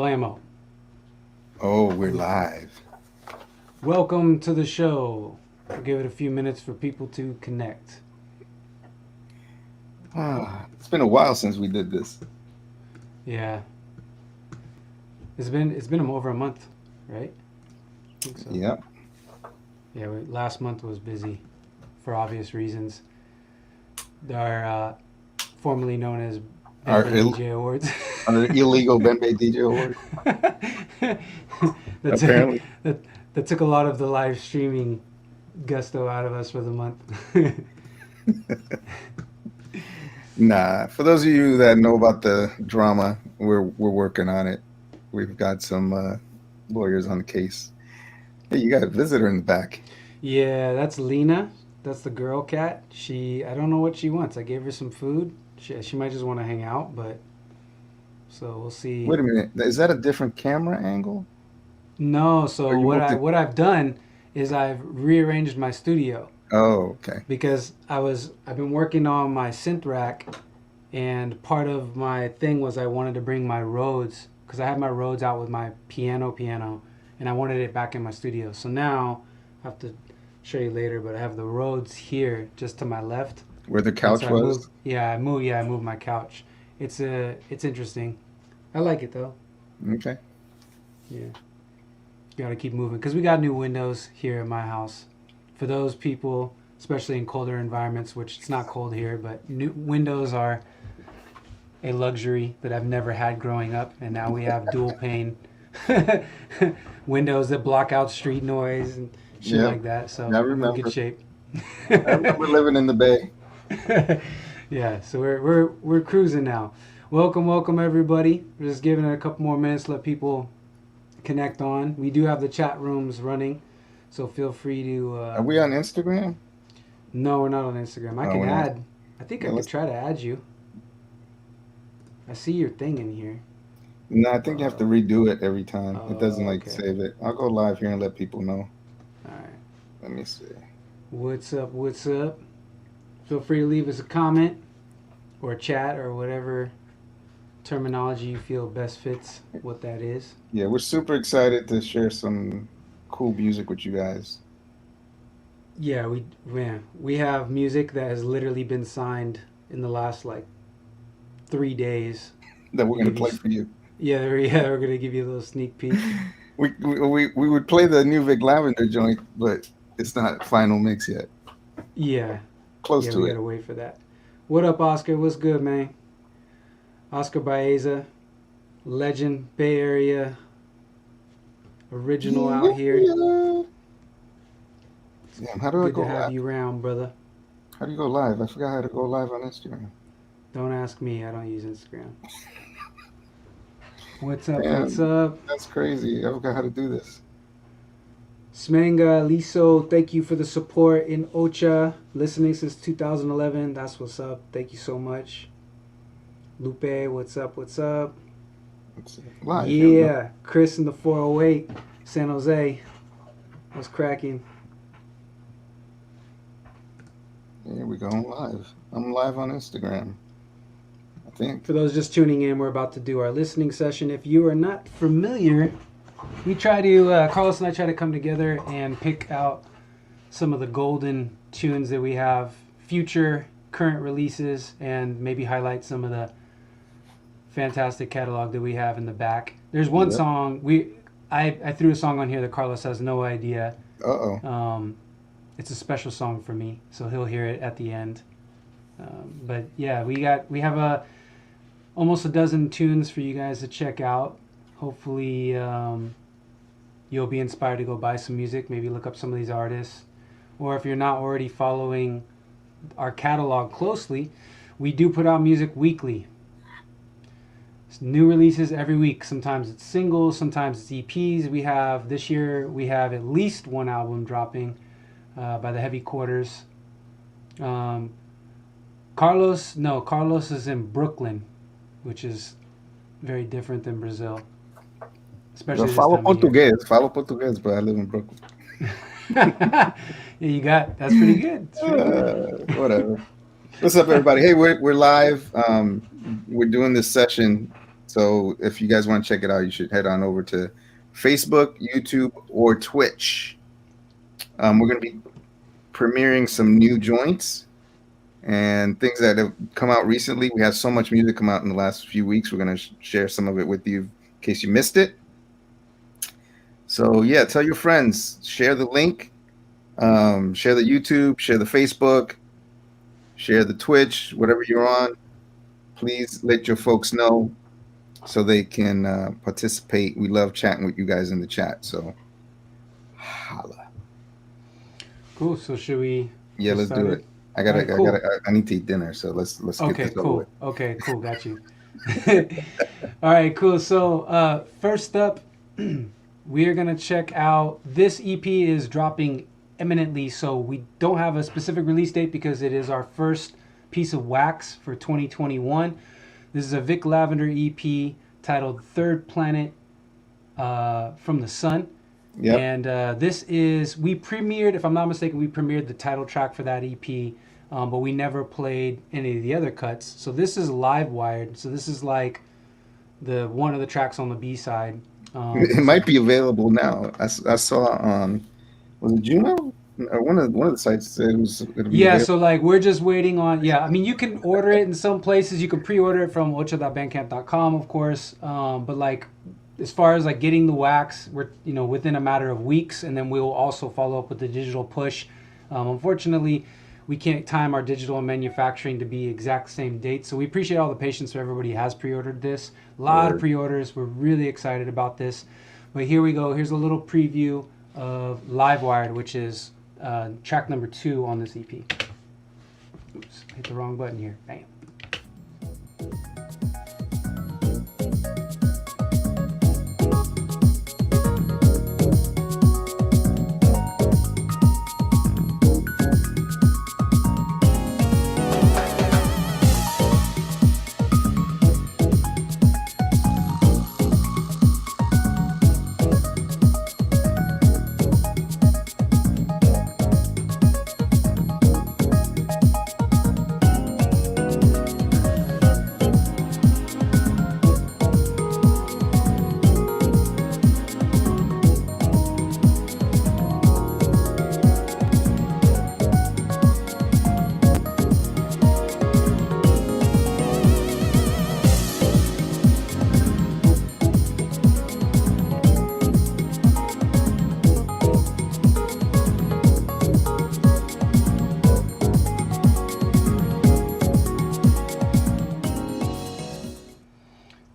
Blammo. Oh, we're live. Welcome to the show. We'll give it a few minutes for people to connect. It's been a while since we did this. Yeah, it's been over a month, right? I think so. Yep. Yeah, last month was busy for obvious reasons. Our formerly known as Our, Benbay Ill- DJ Awards. our illegal Benbay DJ award. that, took, Apparently. that, that took a lot of the live streaming gusto out of us for the month. Nah. For those of you that know about the drama, we're working on it. We've got some lawyers on the case. Hey, you got a visitor in the back. Yeah, that's Lena. That's the girl cat. I don't know what she wants. I gave her some food. She might just want to hang out, but so we'll see. Wait a minute. Is that a different camera angle? No, Or so you moved it? what I've done is I've rearranged my studio Oh, okay. because I've been working on my synth rack, and part of my thing was I wanted to bring my Rhodes because I had my Rhodes out with my piano, and I wanted it back in my studio. So now I have to show you later, but I have the Rhodes here just to my left. Where the And couch so was? I moved my couch. It's interesting. I like it though. Okay. Yeah. Got to keep moving because we got new windows here in my house. For those people, especially in colder environments, which it's not cold here, but new windows are a luxury that I've never had growing up, and now we have dual pane windows that block out street noise and shit Yeah. like that. So I I'm in good remember. shape. I remember living in the Bay. Yeah, so we're cruising now. Welcome everybody. We're just giving it a couple more minutes, let people connect on. We do have the chat rooms running, so feel free to. Are we on Instagram? No, we're not on Instagram. I Oh, can we're not. add. I think I Yeah, could let's. try to add you. I see your thing in here. No, I think you have to redo it every time. It doesn't like Okay. save it. I'll go live here and let people know. All right. Let me see. What's up? What's up? Feel free to leave us a comment or a chat or whatever terminology you feel best fits what that is. Yeah, we're super excited to share some cool music with you guys Yeah, we have music that has literally been signed in the last like 3 days. that we're To gonna give you, play for you. yeah, we're gonna give you a little sneak peek. We would play the new Vic Lavender joint, but it's not final mix yet. Yeah, Close yeah, to we it. gotta wait for that. What up, Oscar? What's good, man? Oscar Baeza, legend, Bay Area original out here. Yeah. Damn, how do I Good go to have live? you around, brother. How do you go live? I forgot how to go live on Instagram. Don't ask me. I don't use Instagram. What's up? What's Damn, up? that's crazy. I forgot how to do this. Smanga, Liso, thank you for the support in Ocha. Listening since 2011. That's what's up. Thank you so much. Lupe, what's up? What's up? Let's see. Live. Here we go. Yeah, Chris in the 408, San Jose. What's cracking? Here we go. I'm live. I'm live on Instagram. I think. For those just tuning in, we're about to do our listening session. If you are not familiar, we try to, Carlos and I try to come together and pick out some of the golden tunes that we have, future, current releases, and maybe highlight some of the fantastic catalog that we have in the back. There's one Yep. song, I threw a song on here that Carlos has no idea. Uh oh. It's a special song for me, so he'll hear it at the end. But yeah, we have almost a dozen tunes for you guys to check out. Hopefully, you'll be inspired to go buy some music. Maybe look up some of these artists, or if you're not already following our catalog closely, we do put out music weekly. It's new releases every week. Sometimes it's singles, sometimes it's EPs. This year we have at least one album dropping by the Heavy Quarters. Um, Carlos is in Brooklyn, which is very different than Brazil, Well, especially this time of year. Follow Portuguese, but I live in Brooklyn. Yeah, that's pretty good. It's pretty good. Whatever. What's up, everybody? Hey, we're live. We're doing this session So if you guys want to check it out, you should head on over to Facebook, YouTube, or Twitch. We're going to be premiering some new joints and things that have come out recently. We have so much music come out in the last few weeks. We're going to share some of it with you in case you missed it. So yeah, tell your friends, share the link, share the YouTube, share the Facebook, share the Twitch, whatever you're on. Please let your folks know so they can participate. We love chatting with you guys in the chat. So holla. Cool. So should we? Yeah, let's do it. I need to eat dinner, so let's get this over with. Okay, cool. Got you. All right, cool. So first up, we are gonna check out. This EP is dropping imminently, so we don't have a specific release date because it is our first piece of wax for 2021. This is a Vic Lavender EP titled "Third Planet from the Sun." Yep. And this is, we premiered, if I'm not mistaken, we premiered the title track for that EP, but we never played any of the other cuts. So this is live wired. So this is like the one of the tracks on the B side. It might be available now. I saw was it Juno? One of the sites said it was. Yeah, so like we're just waiting on. Yeah, I mean you can order it in some places. You can pre-order it from ocha.bandcamp.com, of course. But like, as far as like getting the wax, we're within a matter of weeks, and then we'll also follow up with the digital push. Unfortunately, we can't time our digital and manufacturing to be exact same dates. So we appreciate all the patience for everybody who has pre-ordered this. A lot of pre-orders. We're really excited about this. But here we go. Here's a little preview of Live Wired, which is track number 2 on this EP. Oops, hit the wrong button here. Bam.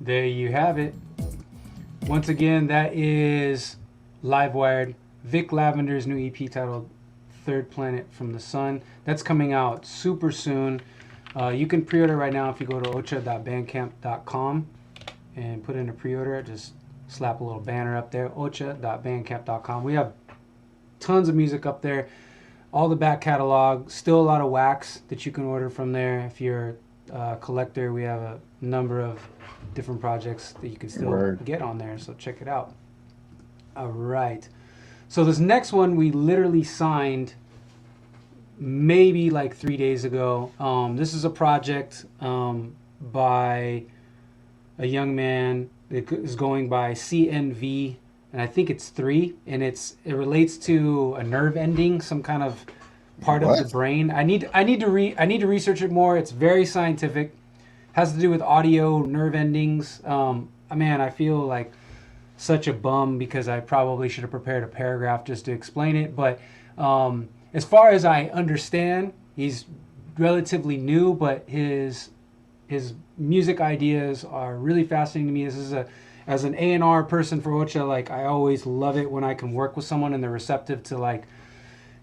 There you have it. Once again, that is Live Wired, Vic Lavender's new EP titled Third Planet from the Sun. That's coming out super soon. You can pre-order right now if you go to ocha.bandcamp.com and put in a pre-order. Just slap a little banner up there, ocha.bandcamp.com. We have tons of music up there, all the back catalog, still a lot of wax that you can order from there. If you're a collector, we have a number of different projects that you can still get on there, so check it out. All right, so this next one we literally signed maybe like 3 days ago. This is a project by a young man that is going by CNV, and I think it's 3, and it relates to a nerve ending, some kind of part of the brain. I need to research it more. It's very scientific. Has to do with audio nerve endings. Man, I feel like such a bum because I probably should have prepared a paragraph just to explain it. But as far as I understand, he's relatively new, but his music ideas are really fascinating to me. This is as an A&R person for Ocha, like I always love it when I can work with someone and they're receptive to like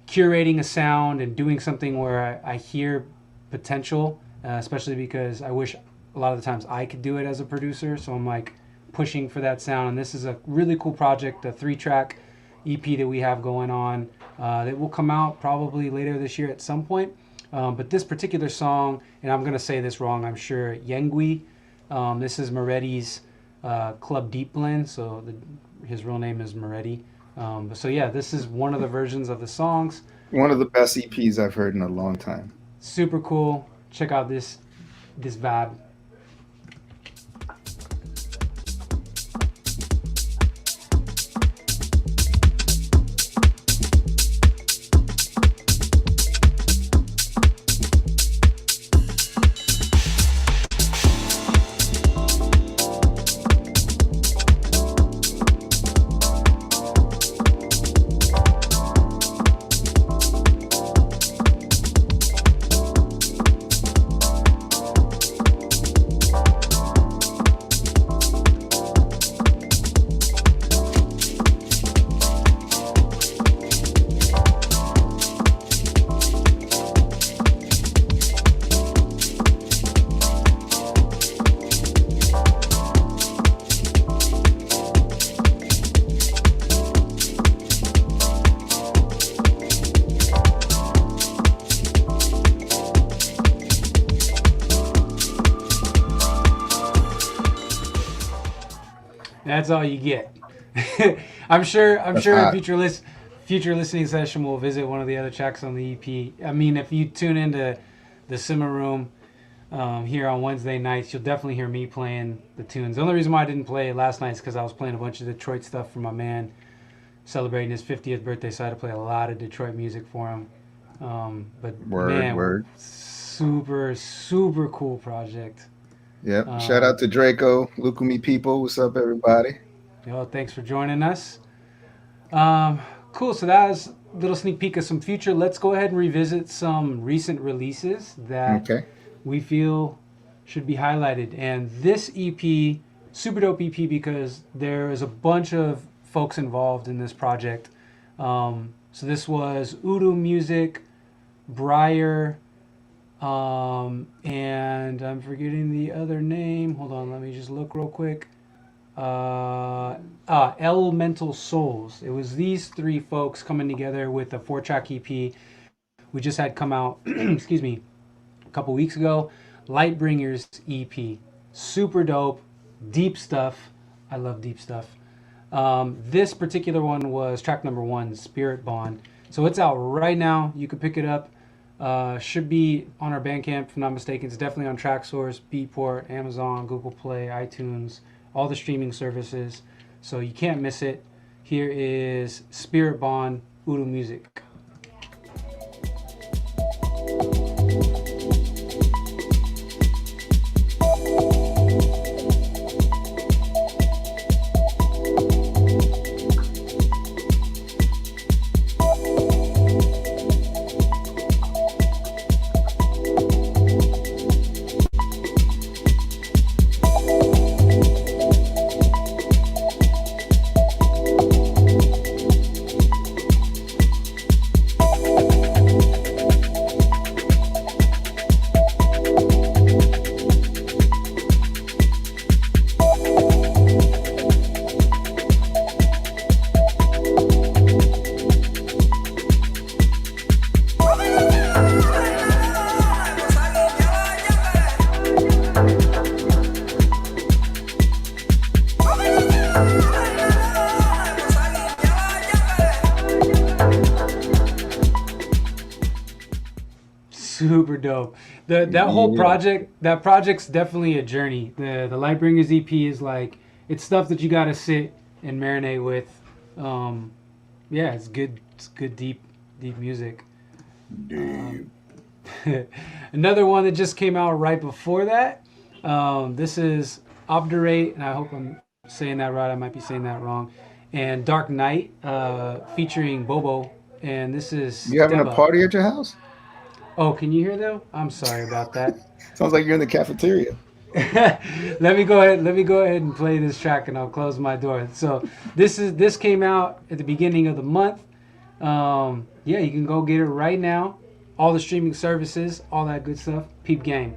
curating a sound and doing something where I hear potential. Especially because I wish a lot of the times I could do it as a producer, so I'm like pushing for that sound. And this is a really cool project, a 3-track EP that we have going on that will come out probably later this year at some point. But this particular song, and I'm going to say this wrong, I'm sure, Yengui. This is Moretti's Club Deep Blend, so his real name is Moretti. So yeah, this is one of the versions of the songs. One of the best EPs I've heard in a long time. Super cool. Check out this vibe. That's all you get. I'm sure. I'm That's sure in hot. future listening session we'll visit one of the other tracks on the EP. I mean, if you tune into the Simmer Room here on Wednesday nights, you'll definitely hear me playing the tunes. The only reason why I didn't play it last night is because I was playing a bunch of Detroit stuff for my man celebrating his 50th birthday, so I had to play a lot of Detroit music for him. But Word, man, word. super cool project. Yep. Shout out Um, to Draco, Lukumi people. What's up, everybody? Thanks for joining us. Um, cool. So that was a little sneak peek of some future. Let's go ahead and revisit some recent releases that Okay. we feel should be highlighted. And this EP, super dope EP because there is a bunch of folks involved in this project. So this was Udo Music, Briar, and I'm forgetting the other name. Hold on, let me just look real quick. Elemental Souls. It was these three folks coming together with a 4-track EP we just had come out, excuse me, a couple weeks ago. Lightbringers EP. Super dope, deep stuff. I love deep stuff. This particular one was track number 1, Spirit Bond. So it's out right now. You can pick it up. Should be on our Bandcamp, if I'm not mistaken. It's definitely on TrackSource, Beatport, Amazon, Google Play, iTunes, all the streaming services. So you can't miss it. Here is Spirit Bond, Udo Music. Super dope. That whole Yeah. project's definitely a journey. The Lightbringers EP is like it's stuff that you gotta sit and marinate with. Yeah, it's good. It's good deep music. Um, Damn. Another one that just came out right before that. This is Obdurate, and I hope I'm saying that right. I might be saying that wrong. And Dark Knight, featuring Bobo, and this is You having Step a Up. party at your house? Oh, can you hear them? I'm sorry about that. Sounds like you're in the cafeteria. Let me go ahead and play this track, and I'll close my door. So this came out at the beginning of the month. Yeah, you can go get it right now. All the streaming services, all that good stuff. Peep game.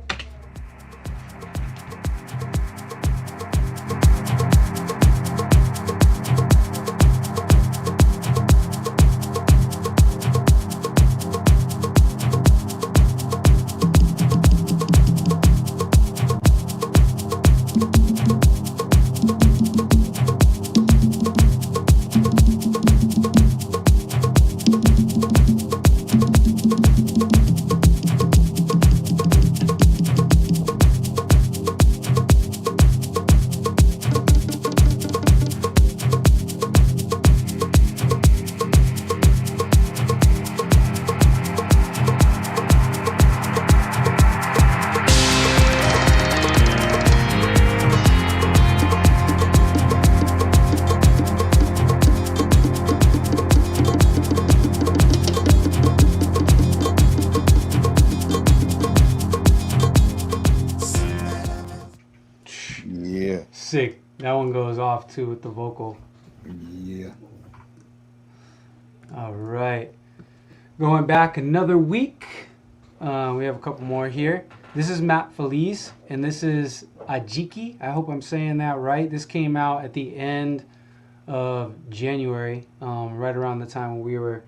Yeah. Sick. That one goes off too with the vocal. Yeah. All right. Going back another week. We have a couple more here. This is Matt Feliz, and this is Ajiki. I hope I'm saying that right. This came out at the end of January, right around the time when we were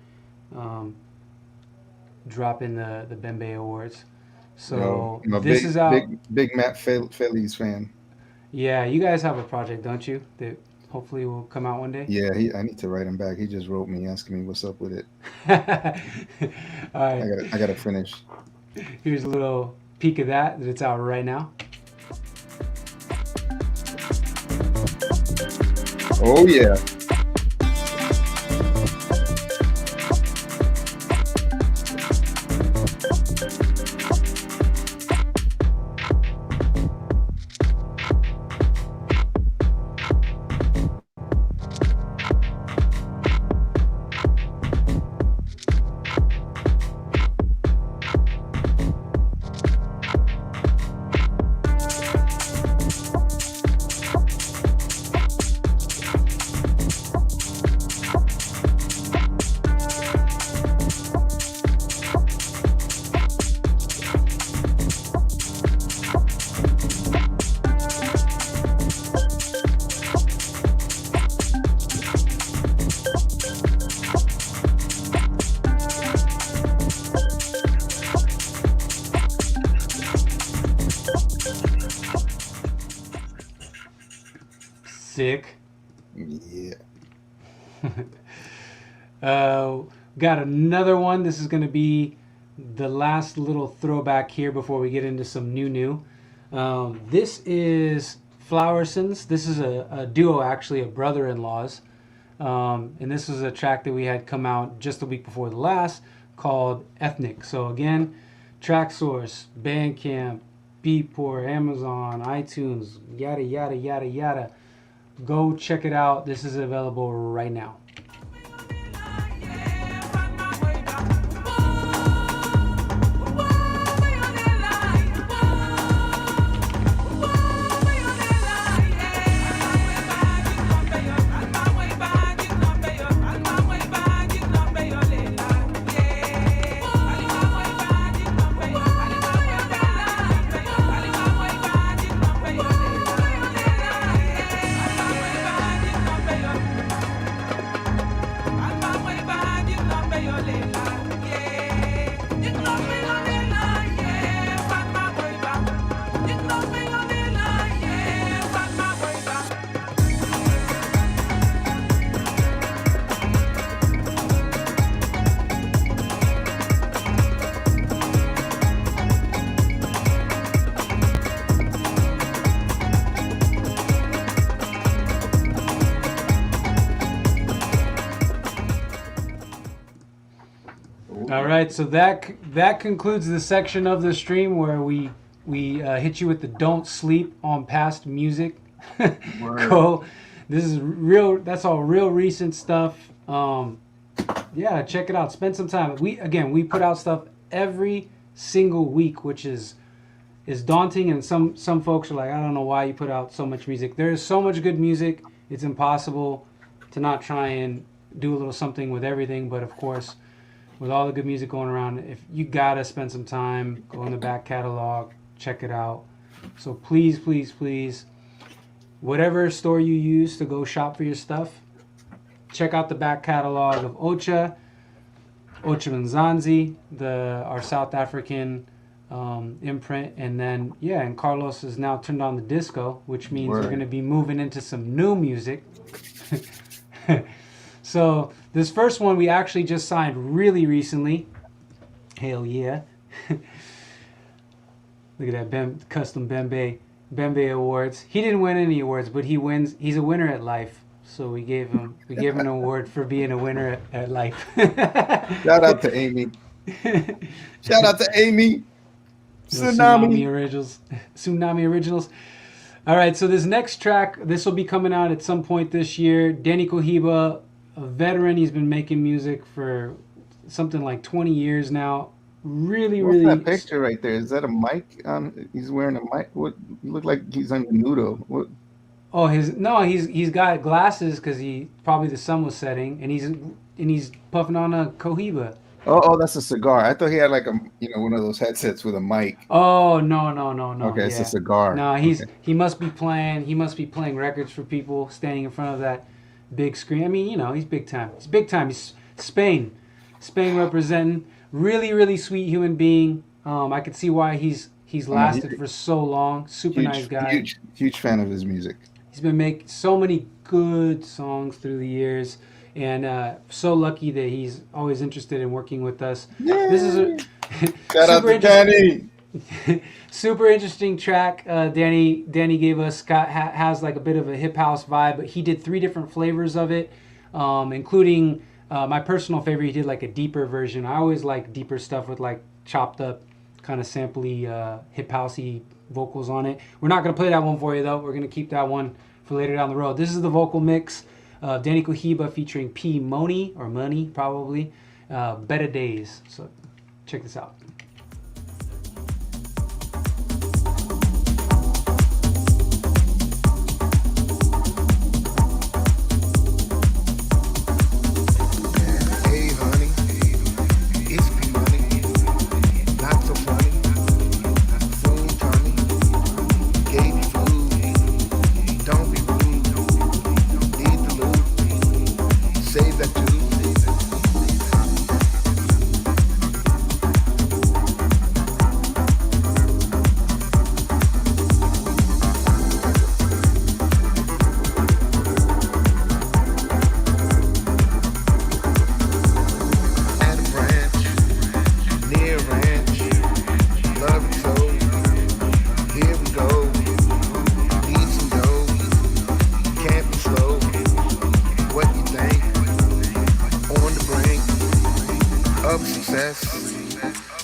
dropping the Bembe Awards. Yo, So I'm a this big, is out. big Matt Feliz fan. Yeah, you guys have a project, don't you? That hopefully will come out one day. Yeah, I need to write him back. He just wrote me asking me what's up with it. All right, I gotta finish. here's a little peek of that it's out right now. Oh yeah. Sick. Yeah. Uh, got another one. This is going to be the last little throwback here before we get into some new. This is Flowersons. This is a duo, actually, of brother-in-laws. And this is a track that we had come out just the week before the last called Ethnic. So again, track source, Bandcamp, Beatport, Amazon, iTunes, yada, yada, yada, yada. Go check it out. This is available right now. All right, so that concludes the section of the stream where we hit you with the don't sleep on past music. Go. This is real. That's all real recent stuff. Yeah, check it out. Spend some time. We put out stuff every single week, which is daunting, and some folks are like, I don't know why you put out so much music. There is so much good music. It's impossible to not try and do a little something with everything, but of course, with all the good music going around, if you gotta spend some time, go in the back catalog, check it out. So please, please, please, whatever store you use to go shop for your stuff, check out the back catalog of Ocha Mzansi, our South African imprint, and then and Carlos has now turned on the disco, which means we're going to be moving into some new music. So this first one we actually just signed really recently. Hell yeah. Look at that custom Bembe Awards. He didn't win any awards, but he's a winner at life. So we gave him an award for being a winner at life. Shout out to Amy. Shout out to Amy. Tsunami Originals. All right, so this next track, this will be coming out at some point this year. Danny Cohiba, a veteran, he's been making music for something like 20 years now. Really. What's that picture right there? Is that a mic? He's wearing a mic. What? You look like he's on nudo. What? Oh, he's got glasses because probably the sun was setting, and he's puffing on a Cohiba. Oh, that's a cigar. I thought he had like one of those headsets with a mic. Oh no. Okay, it's a cigar. No, he must be playing records for people standing in front of that big screen. I mean, he's big time. He's Spain representing. Really, really sweet human being. I could see why he's He's I'm a lasted for so long. Super nice guy. huge fan of his music. He's been making so many good songs through the years, and so lucky that he's always interested in working with us. This is a Shout out to Danny. super interesting track. Danny gave us. Scott has like a bit of a hip house vibe, but he did 3 different flavors of it, including my personal favorite. He did like a deeper version. I always like deeper stuff with like chopped up, kind of sampley, hip housey vocals on it. We're not gonna play that one for you though. We're gonna keep that one for later down the road. This is the vocal mix of Danny Cohiba featuring P Money or Money probably. Better Days. So check this out.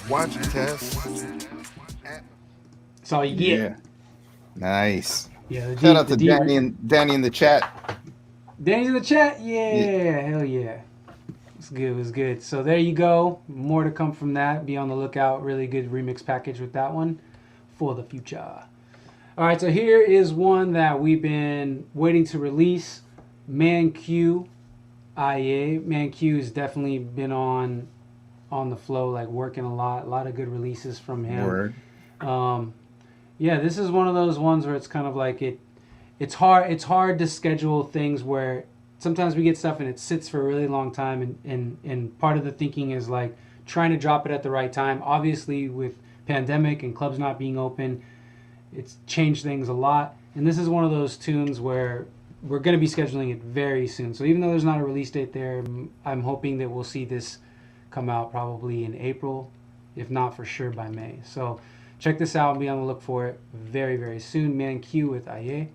Watch the test. That's all you get. Yeah. Nice. Yeah. Shout out to Danny in the chat. Danny's in the chat. Yeah. Hell yeah. It's good. It was good. So there you go. More to come from that. Be on the lookout. Really good remix package with that one for the future. All right. So here is one that we've been waiting to release. Man Q. IA. Man Q has definitely been on the flow, like working a lot of good releases from him. Word. Yeah, this is one of those ones where it's kind of like it's hard to schedule things where sometimes we get stuff and it sits for a really long time, and part of the thinking is like trying to drop it at the right time. Obviously with pandemic and clubs not being open, it's changed things a lot, and this is one of those tunes where we're going to be scheduling it very soon. So even though there's not a release date there, I'm hoping that we'll see this come out probably in April, if not for sure by May. So check this out and be on the look for it very, very soon. Man Q with Aye.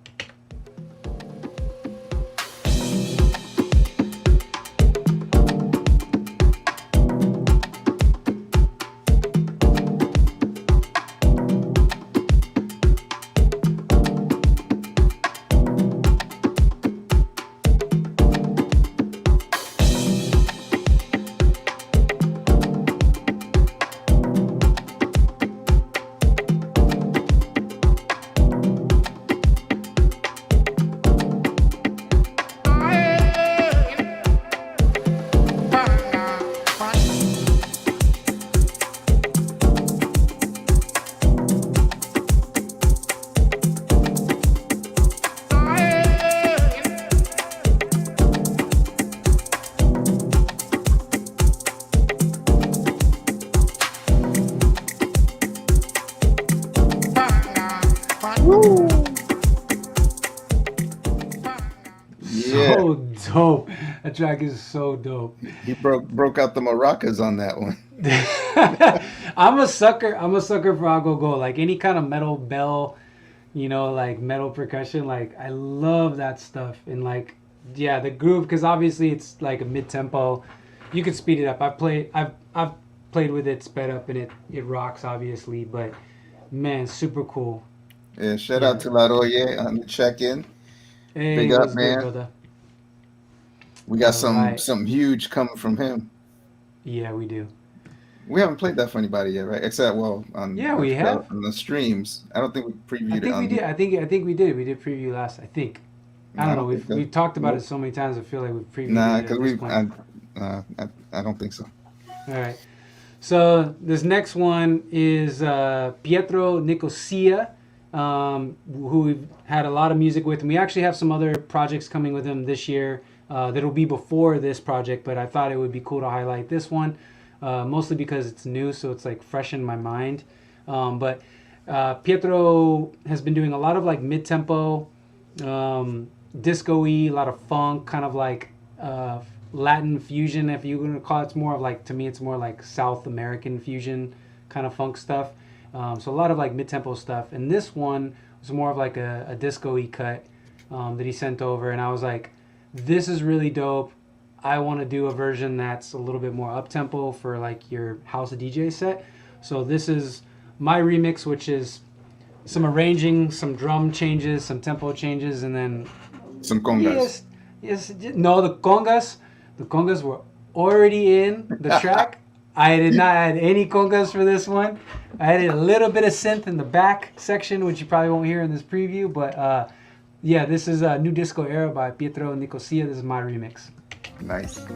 So dope. That track is so dope. He broke out the maracas on that one. I'm a sucker for Go. Like any kind of metal bell, like metal percussion, like I love that stuff. And like, yeah, the groove, because obviously it's like a mid-tempo. You can speed it up. I've played with it sped up, and it rocks obviously, but man, super cool. Yeah, shout out to La Roye on the check-in. Hey, big up, man. Good, brother? We got something huge coming from him. Yeah, we do. We haven't played that for anybody yet, right? Except on we have on the streams. I don't think we previewed it. I think we did. I think we did. We did preview last. I think. I don't know. We've talked about it so many times. I feel like we've previewed. Nah, because I don't think so. All right. So this next one is Pietro Nicosia, who we've had a lot of music with, and we actually have some other projects coming with him this year that'll be before this project. But I thought it would be cool to highlight this one, mostly because it's new, so it's like fresh in my mind. But Pietro has been doing a lot of like mid-tempo, disco-y, a lot of funk, kind of like Latin fusion, if you're gonna call it. It's more of like, to me, it's more like South American fusion kind of funk stuff. So a lot of like mid-tempo stuff. And this one was more of like a disco-y cut that he sent over, and I was like, this is really dope. I want to do a version that's a little bit more up-tempo for like your house DJ set. So this is my remix, which is some arranging, some drum changes, some tempo changes, and then Some congas. no, the congas were already in the track. I did not add any congas for this one. I added a little bit of synth in the back section, which you probably won't hear in this preview, but yeah, this is New Disco Era by Pietro Nicosia. This is my remix. Nice.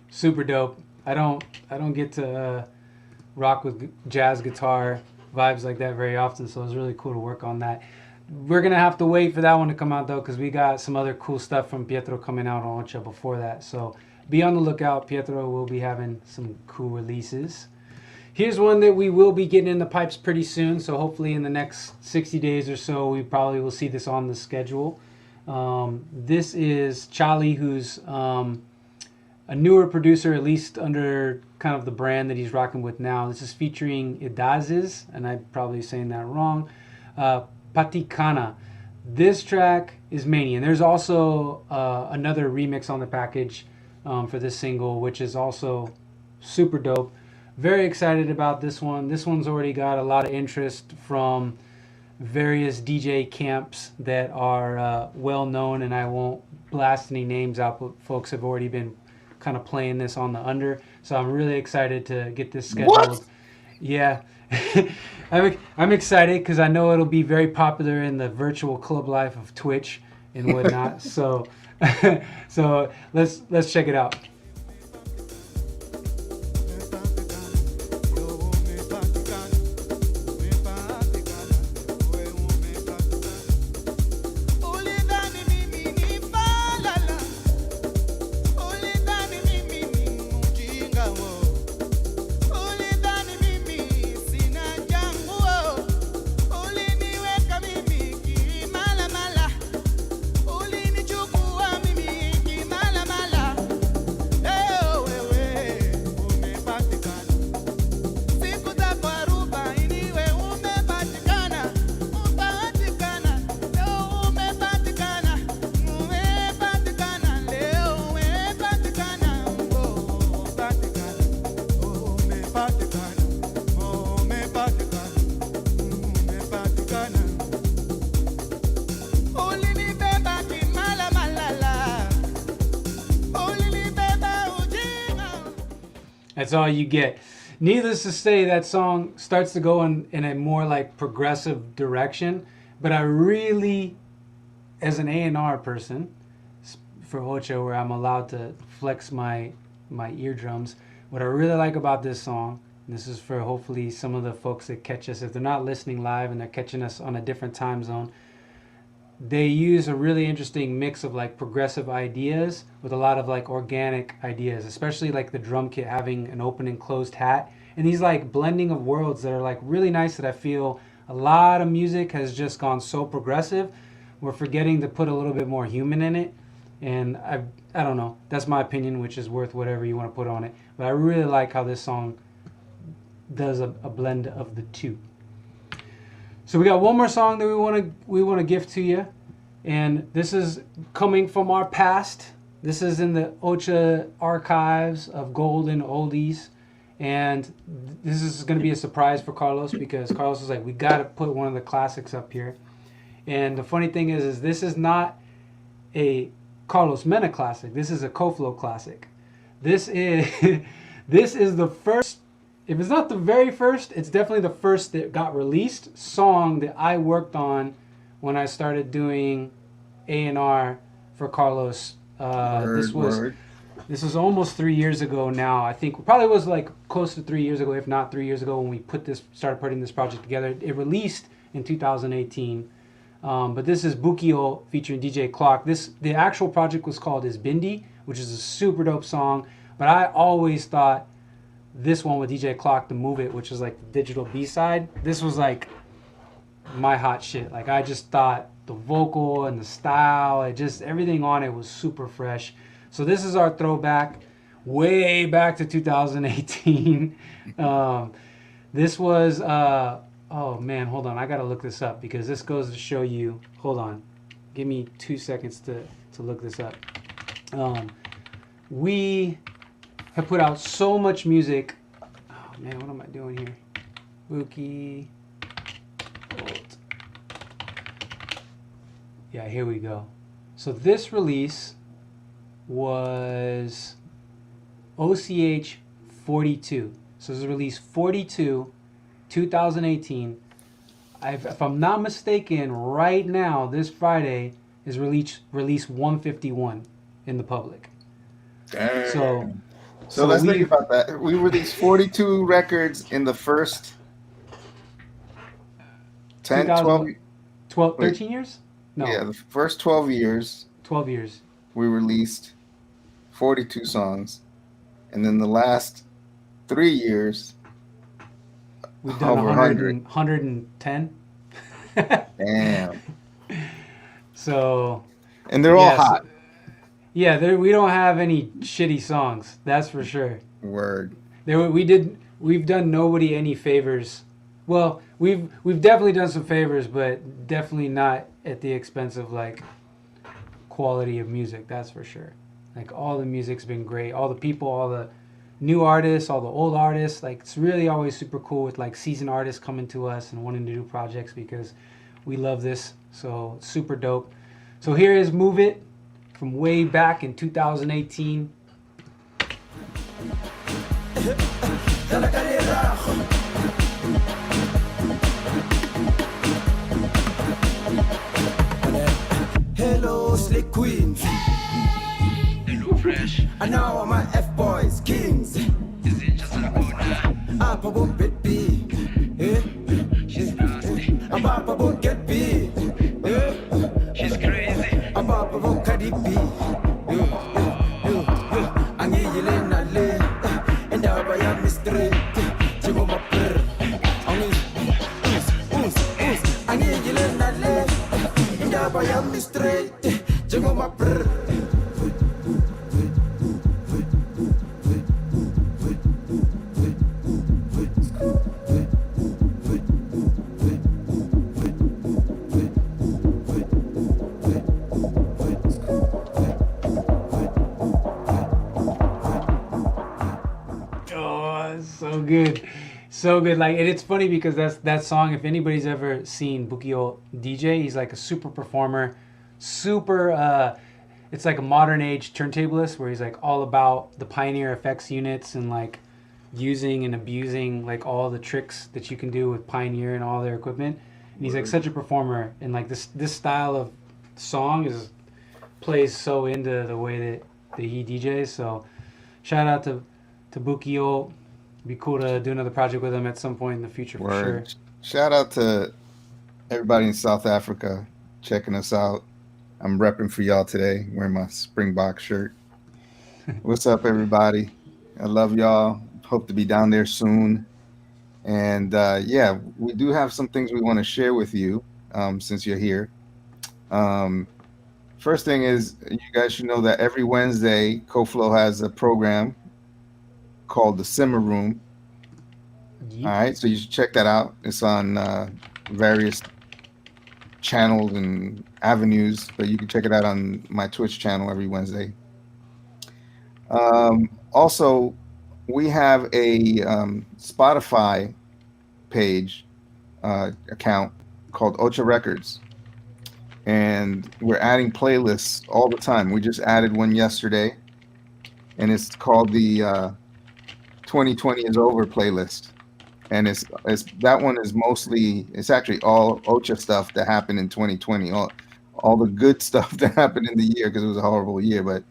Super dope. I don't get to rock with jazz guitar vibes like that very often, so it was really cool to work on that. We're gonna have to wait for that one to come out though, because we got some other cool stuff from Pietro coming out on Ocha before that. So be on the lookout. Pietro will be having some cool releases. Here's one that we will be getting in the pipes pretty soon. So hopefully in the next 60 days or so, we probably will see this on the schedule. This is Charlie, who's a newer producer, at least under kind of the brand that he's rocking with now. This is featuring Idazes, and I'm probably saying that wrong, Paticana. This track is Mania. And there's also another remix on the package for this single, which is also super dope. Very excited about this one. This one's already got a lot of interest from various DJ camps that are well known, and I won't blast any names out, but folks have already been kind of playing this on the under, so I'm really excited to get this scheduled. What? Yeah. I'm excited because I know it'll be very popular in the virtual club life of Twitch and whatnot. So so let's check it out. That's all you get. Needless to say, that song starts to go in a more like progressive direction. But I really, as an A&R person, for Ocha, where I'm allowed to flex my eardrums, what I really like about this song, and this is for hopefully some of the folks that catch us, if they're not listening live and they're catching us on a different time zone, they use a really interesting mix of like progressive ideas with a lot of like organic ideas, especially like the drum kit having an open and closed hat, and these like blending of worlds that are like really nice, that I feel a lot of music has just gone so progressive, we're forgetting to put a little bit more human in it. And I don't know, that's my opinion, which is worth whatever you want to put on it, but I really like how this song does a blend of the two. So we got one more song that we want to give to you, and this is coming from our past. This is in the Ocha archives of golden oldies, and this is going to be a surprise for Carlos because Carlos was like, "We got to put one of the classics up here." And the funny thing is this is not a Carlos Mena classic. This is a Coflo classic. This is this is the first. If it's not the very first, it's definitely the first that got released song that I worked on when I started doing A&R for Carlos. Word. This was almost 3 years ago now. I think probably was like close to 3 years ago, if not 3 years ago, when we started putting this project together. It released in 2018. But this is Bukio featuring DJ Clock. The actual project was called Is Bindi, which is a super dope song. But I always thought this one with DJ Clock, The Move It, which is like the digital B-side, this was like my hot shit. Like I just thought the vocal and the style, everything on it was super fresh. So this is our throwback way back to 2018. This was oh man, hold on, I gotta look this up because this goes to show you. Hold on, give me 2 seconds to look this up. We have put out so much music. Oh man, what am I doing here? Buki. Bolt. Yeah, here we go. So this release was OCH 42. So this is release 42, 2018. If I'm not mistaken, right now, this Friday is release 151 in the public. Damn. So let's think about that. We released 42 records in the first 10, 12, 13 years? No. Yeah, the first 12 years. 12 years. We released 42 songs. And then the last 3 years, we've done over 110. Damn. So. And they're all hot. Yeah, we don't have any shitty songs. That's for sure. Word. We've done nobody any favors. Well, we've definitely done some favors, but definitely not at the expense of like quality of music. That's for sure. Like all the music's been great. All the people, all the new artists, all the old artists. Like it's really always super cool with like seasoned artists coming to us and wanting to do projects because we love this. So super dope. So here is Move It from way back in 2018. Hello, Slick Queens. Hello, Fresh. And now all my F-boys, kings. Is it just a corner? Up about bit B. She's nasty. I'm up about get B. She's crazy. I'm up about Cardi B. I'm yelling a lay. And I am mystery. Chibo my purr. I'm yelling a lay. And I am mystery. Chibo my purr. So good. Like, and it's funny because that song, if anybody's ever seen Bukio DJ, he's like a super performer, it's like a modern age turntablist where he's like all about the Pioneer effects units and like using and abusing like all the tricks that you can do with Pioneer and all their equipment. And he's like such a performer, and like this style of song plays so into the way that he DJs. So shout out to Bukio. Be cool to do another project with him at some point in the future for sure. Shout out to everybody in South Africa checking us out. I'm repping for y'all today, wearing my Springbok shirt. What's up, everybody? I love y'all. Hope to be down there soon. And yeah, we do have some things we want to share with you since you're here. First thing is, you guys should know that every Wednesday, Coflo has a program called the Simmer Room. Yep. All right, so you should check that out. It's on various channels and avenues, but you can check it out on my Twitch channel every Wednesday. Also, we have a Spotify page account called Ocha Records, and we're adding playlists all the time. We just added one yesterday, and it's called the 2020 is over playlist. And it's that one is mostly, it's actually all Ocha stuff that happened in 2020, all the good stuff that happened in the year, because it was a horrible year. But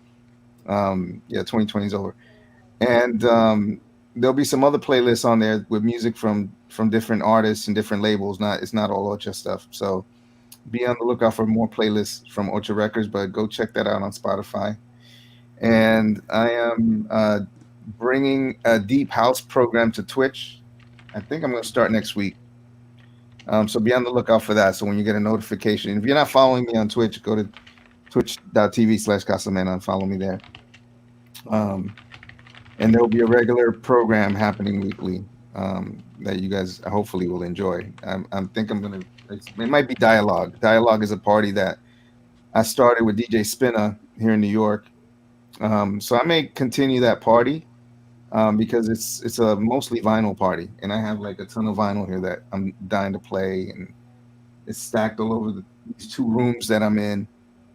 yeah, 2020 is over, and there'll be some other playlists on there with music from different artists and different labels. It's not all Ocha stuff. So be on the lookout for more playlists from Ocha Records, but go check that out on Spotify. And I am bringing a deep house program to Twitch. I think I'm going to start next week. So be on the lookout for that. So when you get a notification, if you're not following me on Twitch, go to twitch.tv/Casamena and follow me there. And there'll be a regular program happening weekly that you guys hopefully will enjoy. I think I'm going to, it might be Dialogue. Dialogue is a party that I started with DJ Spinna here in New York. So I may continue that party. Because it's a mostly vinyl party, and I have like a ton of vinyl here that I'm dying to play, and it's stacked all over these two rooms that I'm in,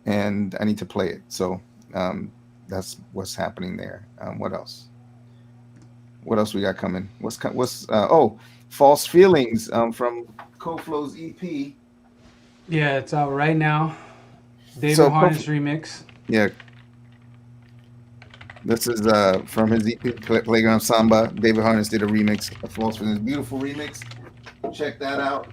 and I need to play it. So that's what's happening there. What else? What else we got coming? False Feelings from Coflo's EP. Yeah, it's out right now. David Harness remix. Yeah. This is from his EP, Playground Samba. David Harness did a remix of False Feelings. Beautiful remix. Check that out.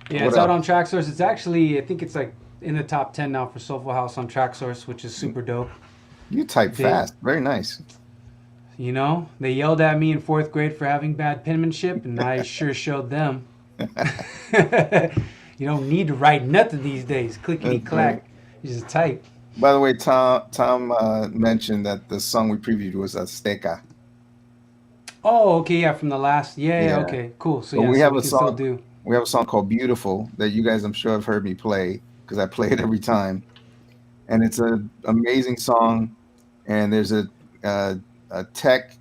Yeah, it's out on Tracksource. It's actually, I think it's like in the top 10 now for Soulful House on Tracksource, which is super dope. You type fast. Very nice. You know, they yelled at me in 4th grade for having bad penmanship, and I sure showed them. You don't need to write nothing these days. Clickety clack. You just type. By the way, Tom mentioned that the song we previewed was Azteca. Oh, okay, yeah, from the last. Yeah. Okay, cool. So yeah, we have a song. We have a song called "Beautiful" that you guys, I'm sure, have heard me play because I play it every time, and it's an amazing song. And there's a tech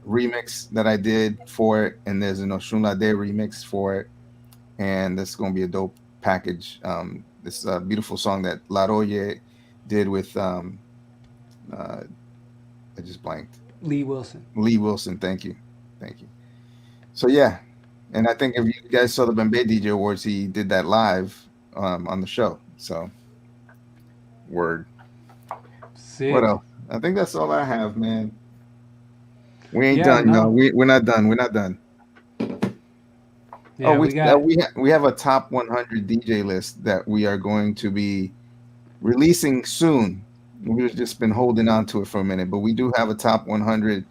remix that I did for it, and there's an Oshunlade remix for it, and this is going to be a dope package. This beautiful song that La Roye did with I just blanked. Lee Wilson. Thank you. So yeah, and I think if you guys saw the Bembe DJ Awards, he did that live on the show. So word. Sick. What else? I think that's all I have, man. We ain't done, no. We're not done. Yeah, we have a top 100 DJ list that we are going to be releasing soon. We've just been holding on to it for a minute, but we do have a top 100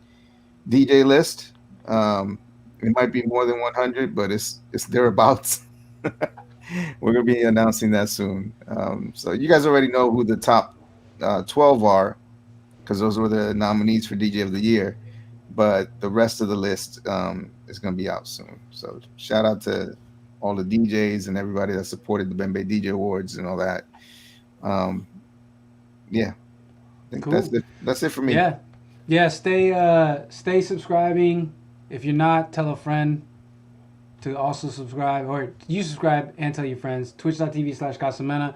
DJ list. It might be more than 100, but it's thereabouts. We're going to be announcing that soon. So you guys already know who the top 12 are, because those were the nominees for DJ of the Year. But the rest of the list is going to be out soon. So shout out to all the DJs and everybody that supported the Bembe DJ Awards and all that. Yeah, I think cool. That's it for me. Yeah. Stay subscribing. If you're not, tell a friend to also subscribe, or you subscribe and tell your friends. Twitch.tv/Casamena.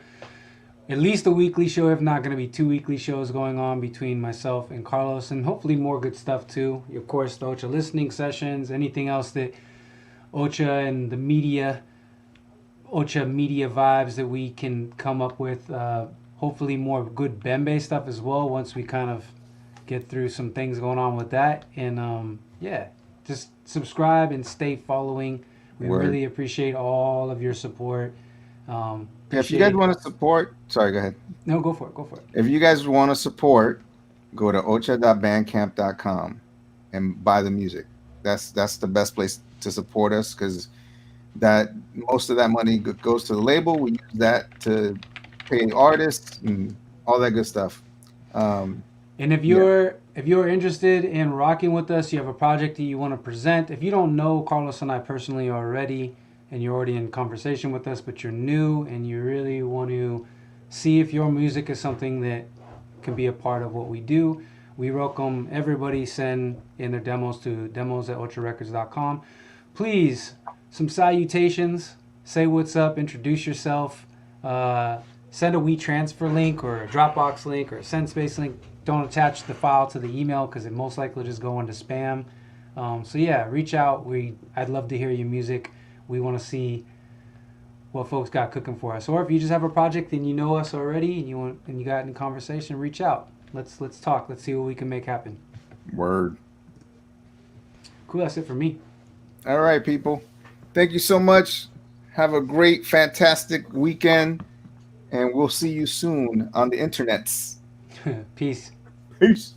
At least a weekly show, if not going to be 2 weekly shows going on between myself and Carlos, and hopefully more good stuff too. Of course, the Ocha listening sessions, anything else that Ocha and the media, Ocha media vibes that we can come up with. Hopefully more good Bembe stuff as well once we kind of get through some things going on with that. And just subscribe and stay following. We really appreciate all of your support. If you guys want to support, sorry, go ahead. No, go for it. If you guys want to support, go to ocha.bandcamp.com and buy the music. That's the best place to support us, because that most of that money goes to the label. We use that to pay artists and all that good stuff. And if you're if you're interested in rocking with us, you have a project that you want to present. If you don't know Carlos and I personally already, and you're already in conversation with us, but you're new and you really want to see if your music is something that can be a part of what we do, we welcome everybody send in their demos to demos@ocharecords.com. Please, some salutations. Say what's up. Introduce yourself. Send a WeTransfer link or a Dropbox link or a SendSpace link. Don't attach the file to the email because it most likely will just go into spam. So yeah, reach out. I'd love to hear your music. We want to see what folks got cooking for us. Or if you just have a project and you know us already and you got in conversation, reach out. Let's talk. Let's see what we can make happen. Word. Cool. That's it for me. All right, people. Thank you so much. Have a great, fantastic weekend, and we'll see you soon on the internets. Peace. Peace.